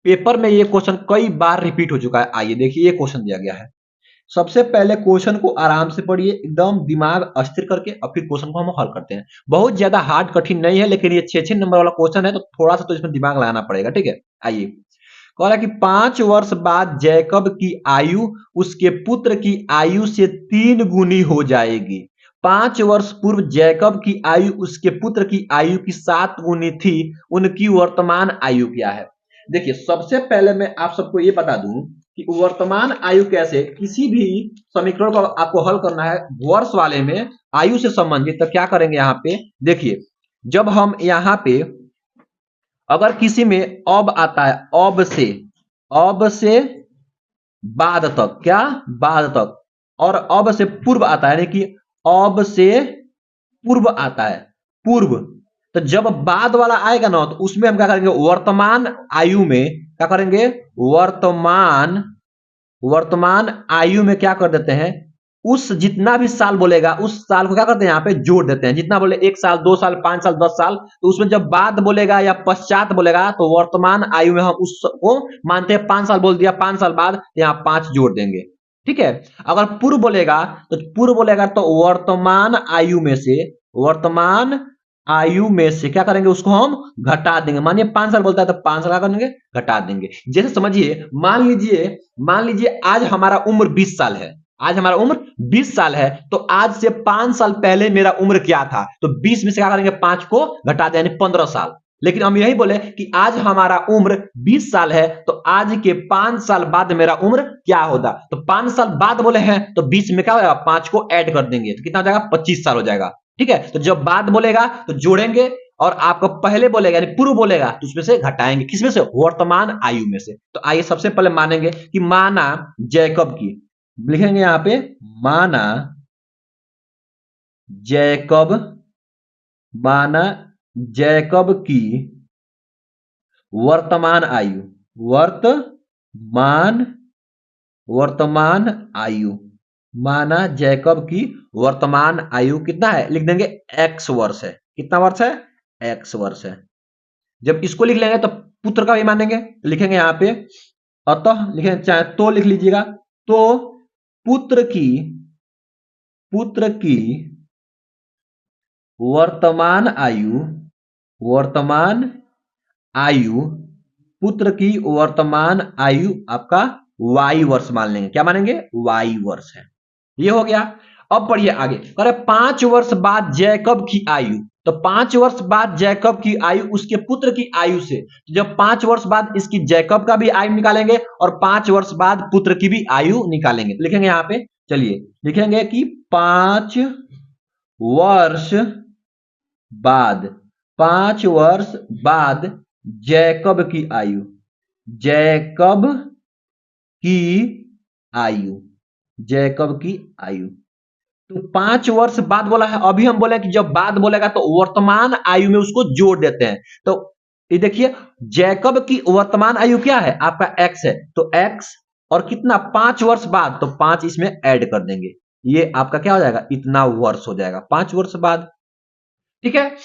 Paper में ये question कई बार रिपीट हो चुका है। आइए देखिए, ये क्वेश्चन दिया गया है। सबसे पहले क्वेश्चन को आराम से पढ़िए, एकदम दिमाग अस्थिर करके, और फिर क्वेश्चन को हम हल करते हैं। बहुत ज्यादा हार्ड कठिन नहीं है, लेकिन ये 6 नंबर वाला क्वेश्चन है, तो थोड़ा सा तो इसमें दिमाग लगाना पड़ेगा। ठीक है, आइए। कह रहा है कि 5 वर्ष बाद जैकब की आयु उसके पुत्र की आयु से 3 गुनी हो जाएगी। 5 वर्ष पूर्व जैकब की आयु उसके पुत्र की आयु की 7 गुनी थी। उनकी वर्तमान आयु क्या है? देखिए, सबसे पहले मैं आप सबको ये बता दूं कि वर्तमान आयु कैसे, किसी भी समीकरण को आपको हल करना है वर्ष वाले में आयु से संबंधित, तो क्या करेंगे यहाँ पे? देखिए, जब हम यहाँ पे अगर किसी में अब आता है, अब से बाद तक, क्या बाद तक, और अब से पूर्व आता है, यानी कि अब से पूर्व आता है, पूर्व। तो जब बाद वाला आएगा ना, तो उसमें हम क्या करेंगे? वर्तमान आयु में क्या करेंगे? वर्तमान वर्तमान आयु में क्या कर देते हैं? उस जितना भी साल बोलेगा उस साल को क्या करते हैं? यहाँ पे जोड़ देते हैं। जितना बोले 1 साल, 2 साल, 5 साल, 10 साल, तो उसमें जब बाद बोलेगा या पश्चात बोलेगा तो वर्तमान आयु में हम उसको मानते हैं 5 साल बोल दिया, 5 साल बाद यहाँ 5 जोड़ देंगे। ठीक है। अगर पूर्व बोलेगा तो पूर्व बोलेगा तो वर्तमान आयु में से क्या करेंगे? उसको हम घटा देंगे। मानिए 5 साल बोलता है तो 5 साल क्या करेंगे? घटा देंगे। जैसे समझिए, मान लीजिए आज हमारा उम्र 20 साल है। आज हमारा उम्र 20 साल है, तो आज से 5 साल पहले मेरा उम्र क्या था? तो 20 में से क्या करेंगे? 5 को घटा दें, यानी 15 साल। लेकिन हम यही बोले कि आज हमारा उम्र 20 साल है, तो आज के 5 साल बाद मेरा उम्र क्या होगा? तो 5 साल बाद बोले हैं, तो 20 में क्या होगा? 5 को ऐड कर देंगे, तो कितना हो जाएगा? 25 साल हो जाएगा। ठीक है। तो जब बाद बोलेगा तो जोड़ेंगे, और आपको पहले बोलेगा यानी पूर्व बोलेगा तो उसमें से घटाएंगे। किसमें से? वर्तमान आयु में से। तो आइए सबसे पहले मानेंगे कि माना जैकब की, लिखेंगे यहां पे माना जैकब, माना जैकब की वर्तमान आयु, वर्तमान वर्तमान आयु, माना जैकब की वर्तमान आयु कितना है? लिख देंगे एक्स वर्ष है। कितना वर्ष है? एक्स वर्ष है। जब इसको लिख लेंगे तो पुत्र का भी मानेंगे, लिखेंगे यहां पे अतः, लिखेंगे चाहे तो लिख लीजिएगा, तो पुत्र की पुत्र की वर्तमान आयु, वर्तमान आयु, पुत्र की वर्तमान आयु आपका वाई वर्ष मान लेंगे। क्या मानेंगे? वाई वर्ष है। ये हो गया। अब पढ़िए आगे, कह रहे 5 वर्ष बाद जैकब की आयु। तो 5 वर्ष बाद जैकब की आयु उसके पुत्र की आयु से, तो जब 5 वर्ष बाद इसकी जैकब का भी आयु निकालेंगे और 5 वर्ष बाद पुत्र की भी आयु निकालेंगे। तो लिखेंगे यहां पे, चलिए लिखेंगे कि 5 वर्ष बाद, 5 वर्ष बाद जैकब की आयु, जैकब की आयु, जैकब की आयु। तो 5 वर्ष बाद बोला है। अभी हम बोले कि जब बाद बोलेगा तो वर्तमान आयु में उसको जोड़ देते हैं। तो ये देखिए, जैकब की वर्तमान आयु क्या है? आपका एक्स है, तो एक्स और कितना? 5 वर्ष बाद, तो 5 इसमें ऐड कर देंगे। ये आपका क्या हो जाएगा? इतना वर्ष हो जाएगा 5 वर्ष बाद। ठीक है।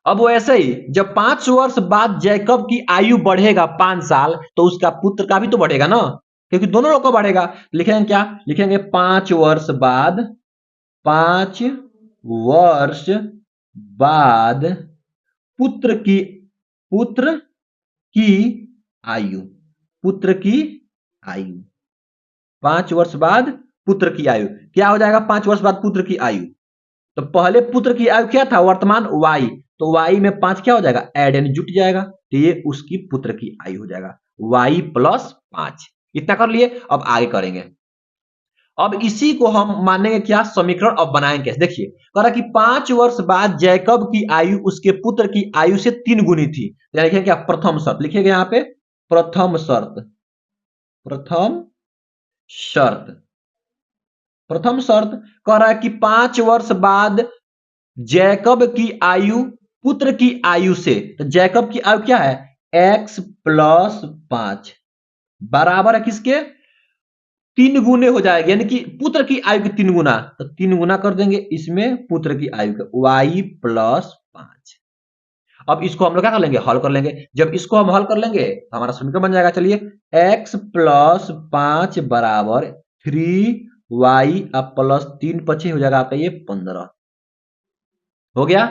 अब वो ऐसे ही जब 5 वर्ष बाद जैकब की आयु बढ़ेगा 5 साल, तो उसका पुत्र का भी तो बढ़ेगा ना, क्योंकि दोनों लोग को बढ़ेगा। लिखेंगे क्या? लिखेंगे 5 वर्ष बाद, 5 वर्ष बाद पुत्र की पुत्र की आयु, पुत्र की आयु, 5 वर्ष बाद पुत्र की आयु क्या हो जाएगा? 5 वर्ष बाद पुत्र की आयु, तो पहले पुत्र की आयु क्या था? वर्तमान वाई, तो वाई में 5 क्या हो जाएगा? ऐड, यानी जुट जाएगा, तो ये उसकी पुत्र की आयु हो जाएगा वाई प्लस 5। इतना कर लिए। अब आगे करेंगे। अब इसी को हम मानेंगे क्या? समीकरण। अब बनाएंगे कैसे? देखिए, कह रहा कि 5 वर्ष बाद जैकब की आयु उसके पुत्र की आयु से 3 गुनी थी। लिखेंगे क्या? प्रथम शर्त लिखिएगा यहाँ पे, प्रथम शर्त, प्रथम शर्त, प्रथम शर्त। कह रहा है कि 5 वर्ष बाद जैकब की आयु पुत्र की आयु से, तो जैकब की आयु क्या है? एक्स प्लस 5 बराबर है किसके? 3 गुने हो जाएगी, यानी कि पुत्र की आयु की 3 गुना। तो 3 गुना कर देंगे इसमें पुत्र की आयु का, वाई प्लस 5। अब इसको हम लोग क्या कर लेंगे, हल कर लेंगे। जब इसको हम हल कर लेंगे तो हमारा समीकरण बन जाएगा। चलिए, x प्लस 5 बराबर 3y अब प्लस 3 पचे हो जाएगा आपका ये 15 हो गया।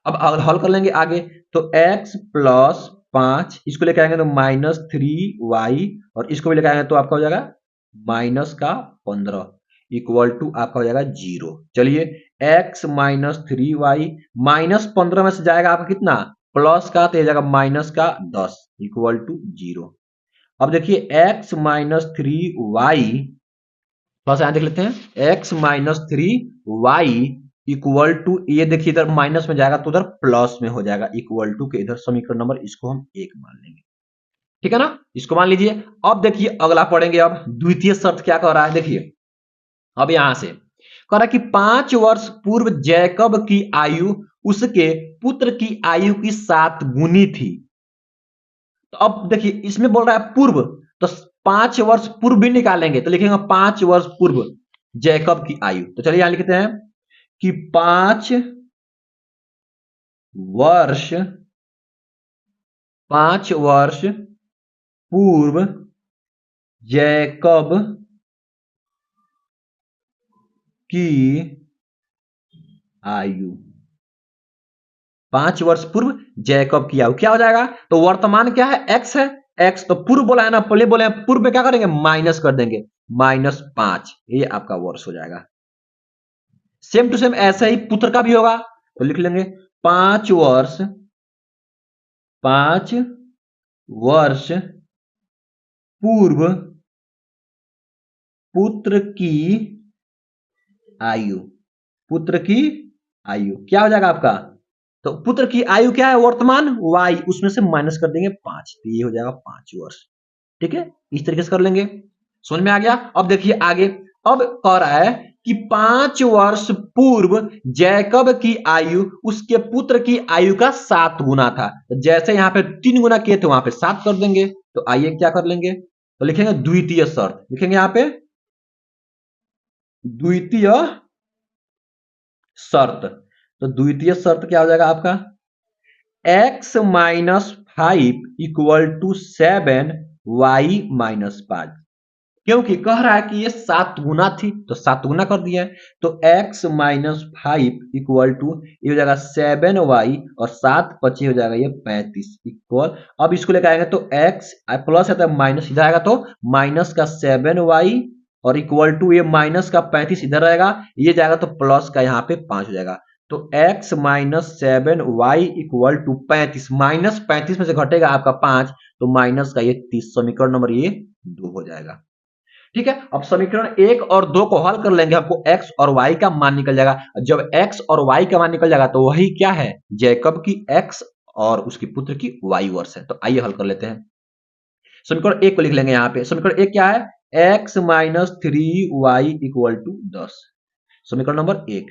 अब अगर हल कर लेंगे आगे तो x प्लस 5 इसको लेके आएंगे तो माइनस 3y और इसको भी लेके आएंगे तो आपका हो जाएगा माइनस का 15 इक्वल टू आपका हो जाएगा 0। चलिए, x माइनस 3y माइनस 15 में से जाएगा आपका कितना, प्लस का, तो जाएगा माइनस का 10 इक्वल टू 0। अब देखिए x माइनस 3y, थोड़ा सा देख लेते हैं, x minus 3y equal to, ये देखिए इधर माइनस में जाएगा तो उधर प्लस में हो जाएगा इक्वल टू के इधर समीकरण नंबर इसको हम 1 मान लेंगे। ठीक है ना, इसको मान लीजिए। अब देखिए अगला पढ़ेंगे, अब द्वितीय शर्त क्या कह रहा है, देखिए अब यहां से कह रहा है कि 5 वर्ष पूर्व जैकब की आयु उसके पुत्र की आयु की 7 गुनी थी। तो अब देखिए इसमें बोल रहा है पूर्व, तो 5 वर्ष पूर्व भी निकालेंगे तो लिखेंगे 5 वर्ष पूर्व जैकब की आयु। तो चलिए यहां लिखते हैं कि 5 वर्ष पूर्व जैकब की आयु, 5 वर्ष पूर्व जैकब की आयु क्या हो जाएगा, तो वर्तमान क्या है, x है, x तो पूर्व बोला है ना, पहले बोले हैं पूर्व में क्या करेंगे, माइनस कर देंगे, -5 ये आपका वर्ष हो जाएगा। सेम टू सेम ऐसे ही पुत्र का भी होगा, तो लिख लेंगे 5 वर्ष पूर्व पुत्र की आयु, क्या हो जाएगा आपका, तो पुत्र की आयु क्या है, वर्तमान y, उसमें से माइनस कर देंगे 5, तो ये हो जाएगा 5 वर्ष। ठीक है, इस तरीके से कर लेंगे, समझ में आ गया। अब देखिए आगे, अब कह रहा है कि 5 वर्ष पूर्व जैकब की आयु उसके पुत्र की आयु का 7 गुना था। तो जैसे यहाँ पे 3 गुना किए थे वहां पे 7 कर देंगे। तो आइए क्या कर लेंगे, तो लिखेंगे द्वितीय शर्त, लिखेंगे यहाँ पे द्वितीय शर्त। तो द्वितीय शर्त क्या हो जाएगा आपका, x minus 5 equal to 7 y minus 5, क्योंकि कह रहा है कि ये 7 गुना थी तो 7 गुना कर दिया है। तो x माइनस 5 इक्वल टू ये हो जाएगा 7y और 7 पचे हो जाएगा ये 35 इक्वल, अब इसको लेकर आएंगे तो x प्लस है तो माइनस इधर आएगा तो माइनस का 7y और इक्वल टू ये माइनस का 35 इधर रहेगा, ये जाएगा तो प्लस का यहाँ पे 5 हो जाएगा। तो x minus 7y equal to 35, minus 35 में से घटेगा आपका 5 तो माइनस का ये 30, समीकरण नंबर ये 2 हो जाएगा। ठीक है, अब समीकरण 1 और 2 को हल कर लेंगे, हमको x और y का मान निकल जाएगा। जब x और y का मान निकल जाएगा तो वही क्या है, जैकब की x और उसके पुत्र की y वर्ष है। तो आइए हल कर लेते हैं। समीकरण 1 को लिख लेंगे यहाँ पे, समीकरण 1 क्या है, x minus 3y equal to 10, समीकरण नंबर 1।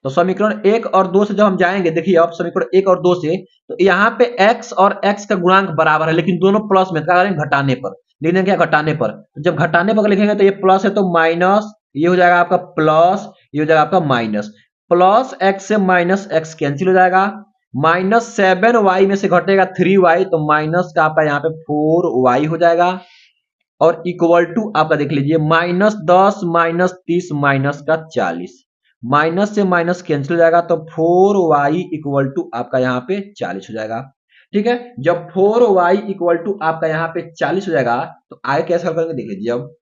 तो समीकरण 1 और 2 से जब हम जाएंगे, देखिए अब समीकरण 1 और 2 से, तो यहाँ पे x और x का गुणांक बराबर है लेकिन दोनों प्लस में, क्या करेंगे घटाने पर, लिख देंगे क्या घटाने पर, तो जब घटाने पर लिखेंगे तो ये प्लस है तो माइनस, ये हो जाएगा आपका प्लस, ये हो जाएगा आपका माइनस, प्लस x से माइनस x कैंसिल हो जाएगा, माइनस 7y में से घटेगा 3y तो माइनस का आपका यहाँ पे 4y हो जाएगा और इक्वल टू आपका देख लीजिए -10 -30 माइनस का 40, माइनस से माइनस कैंसिल हो जाएगा तो 4y इक्वल टू आपका यहाँ पे 40 हो जाएगा। ठीक है, जब 4y इक्वल टू आपका यहाँ पे 40 हो जाएगा तो आगे कैसे हल करेंगे देख लीजिए। अब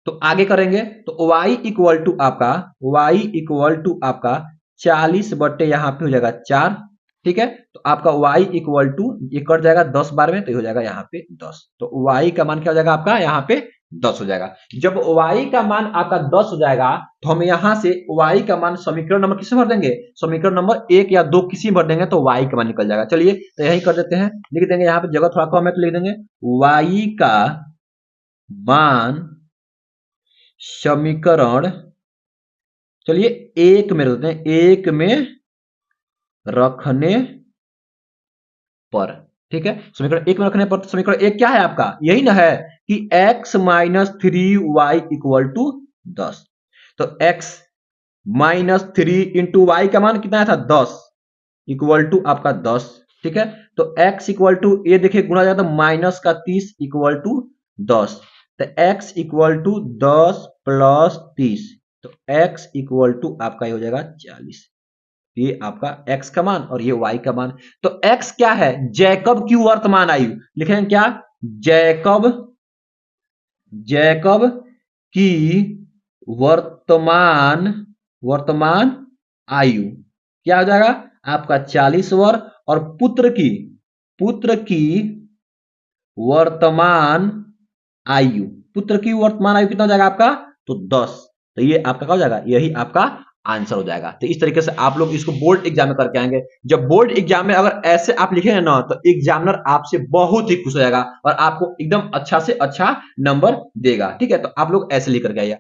तो आगे करेंगे तो y इक्वल टू आपका 40 बट्टे यहाँ पे हो जाएगा 4। ठीक है, तो आपका y इक्वल टू ये कट जाएगा 10 बार में तो ये हो जाएगा यहाँ पे 10, तो y का मान क्या हो जाएगा आपका यहाँ पे 10 हो जाएगा। जब y का मान आपका 10 हो जाएगा तो हम यहाँ से y का मान समीकरण नंबर किसमें भर देंगे, समीकरण नंबर 1 या 2 किसी भर देंगे तो y का मान निकल जाएगा। चलिए तो यही कर देते हैं, लिख देंगे यहाँ पे, जगह थोड़ा कम है तो लिख देंगे y का मान समीकरण, चलिए 1 में रखते हैं, 1 में रखने पर। ठीक है, समीकरण 1 में रखने पर, तो समीकरण 1 क्या है आपका, यही ना है कि x minus 3y equal to 10, तो x माइनस 3 इंटू वाई का मान कितना था 10, इक्वल टू आपका 10। ठीक है, तो x इक्वल टू ये देखिए गुणा जाएगा तो माइनस का 30 इक्वल टू 10। तो x इक्वल टू 10 प्लस 30, तो x इक्वल टू आपका ये हो जाएगा 40। ये आपका x का मान और ये y का मान। तो x क्या है, जैकब की वर्तमान आयु। लिखेंगे क्या, जैकब, जैकब की वर्तमान, वर्तमान आयु क्या हो जाएगा आपका 40 वर्ष, और पुत्र की, पुत्र की वर्तमान आयु, पुत्र की वर्तमान आयु कितना हो जाएगा आपका, तो 10। तो ये आपका क्या हो जाएगा, यही आपका आंसर हो जाएगा। तो इस तरीके से आप लोग इसको बोर्ड एग्जाम में करके आएंगे। जब बोर्ड एग्जाम में अगर ऐसे आप लिखेंगे ना, तो एग्जामिनर आपसे बहुत ही खुश हो जाएगा और आपको एकदम अच्छा से अच्छा नंबर देगा। ठीक है, तो आप लोग ऐसे लिख करके आइए।